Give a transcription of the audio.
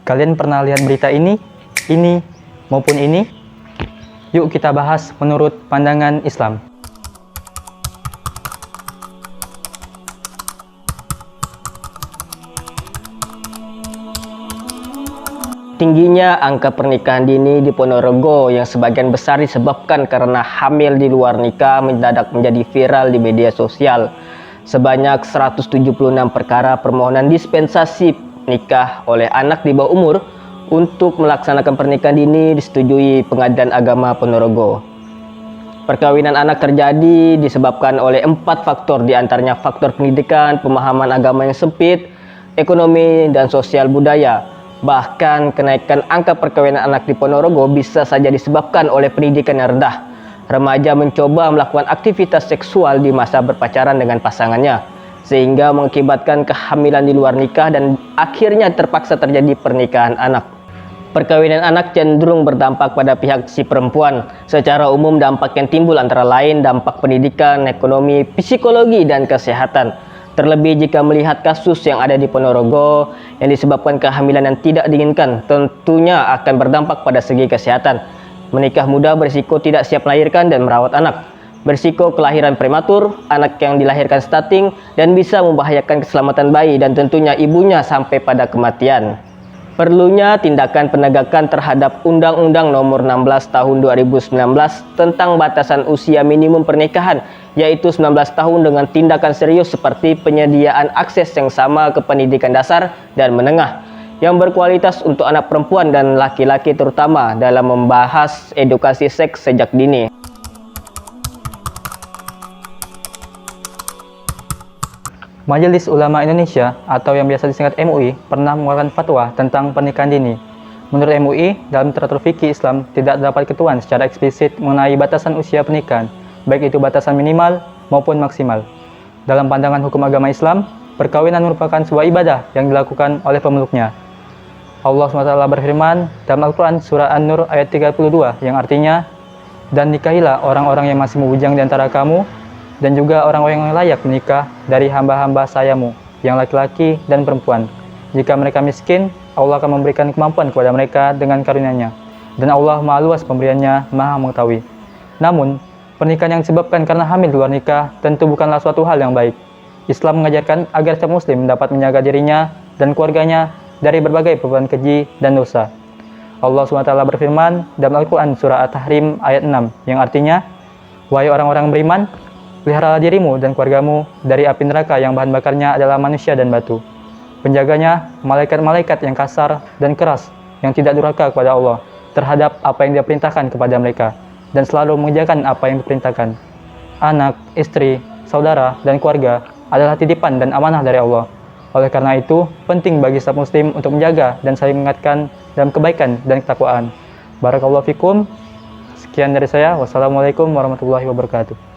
Kalian pernah lihat berita ini, maupun ini? Yuk kita bahas menurut pandangan Islam. Tingginya angka pernikahan dini di Ponorogo yang sebagian besar disebabkan karena hamil di luar nikah mendadak menjadi viral di media sosial. Sebanyak 176 perkara permohonan dispensasi nikah oleh anak di bawah umur untuk melaksanakan pernikahan dini disetujui Pengadilan Agama Ponorogo. Perkawinan anak terjadi disebabkan oleh 4 faktor, diantaranya faktor pendidikan, pemahaman agama yang sempit, ekonomi, dan sosial budaya. Bahkan kenaikan angka perkawinan anak di Ponorogo bisa saja disebabkan oleh pendidikan yang rendah. Remaja mencoba melakukan aktivitas seksual di masa berpacaran dengan pasangannya, sehingga mengakibatkan kehamilan di luar nikah dan akhirnya terpaksa terjadi pernikahan anak. Perkawinan anak cenderung berdampak pada pihak si perempuan. Secara umum dampak yang timbul antara lain dampak pendidikan, ekonomi, psikologi, dan kesehatan. Terlebih jika melihat kasus yang ada di Ponorogo yang disebabkan kehamilan yang tidak diinginkan, tentunya akan berdampak pada segi kesehatan. Menikah muda berisiko tidak siap melahirkan dan merawat anak. Berisiko kelahiran prematur, anak yang dilahirkan stunting, dan bisa membahayakan keselamatan bayi dan tentunya ibunya sampai pada kematian. Perlunya tindakan penegakan terhadap Undang-Undang Nomor 16 Tahun 2019 tentang batasan usia minimum pernikahan, yaitu 19 tahun dengan tindakan serius seperti penyediaan akses yang sama ke pendidikan dasar dan menengah yang berkualitas untuk anak perempuan dan laki-laki, terutama dalam membahas edukasi seks sejak dini. Majelis Ulama Indonesia atau yang biasa disingkat MUI pernah mengeluarkan fatwa tentang pernikahan dini. Menurut MUI, dalam literatur fikih Islam tidak terdapat ketentuan secara eksplisit mengenai batasan usia pernikahan, baik itu batasan minimal maupun maksimal. Dalam pandangan hukum agama Islam, perkawinan merupakan sebuah ibadah yang dilakukan oleh pemeluknya. Allah SWT berfirman dalam Al-Quran surah An-Nur ayat 32 yang artinya, "Dan nikahilah orang-orang yang masih bujang di antara kamu, dan juga orang-orang yang layak menikah dari hamba-hamba sayamu, yang laki-laki dan perempuan. Jika mereka miskin, Allah akan memberikan kemampuan kepada mereka dengan karunia-Nya. Dan Allah Maha Luas pemberiannya, Maha mengetahui." Namun, pernikahan yang disebabkan karena hamil di luar nikah tentu bukanlah suatu hal yang baik. Islam mengajarkan agar setiap muslim dapat menjaga dirinya dan keluarganya dari berbagai perbuatan keji dan dosa. Allah SWT berfirman dalam Al-Quran surah At-Tahrim ayat 6 yang artinya, "Wahai orang-orang beriman, peliharalah dirimu dan keluargamu dari api neraka yang bahan bakarnya adalah manusia dan batu. Penjaganya malaikat-malaikat yang kasar dan keras yang tidak durhaka kepada Allah terhadap apa yang Dia perintahkan kepada mereka dan selalu mengerjakan apa yang diperintahkan. Anak, istri, saudara, dan keluarga adalah titipan dan amanah dari Allah. Oleh karena itu, penting bagi setiap muslim untuk menjaga dan saling mengingatkan dalam kebaikan dan ketakwaan." Barakallahu fikum. Sekian dari saya. Wassalamualaikum warahmatullahi wabarakatuh.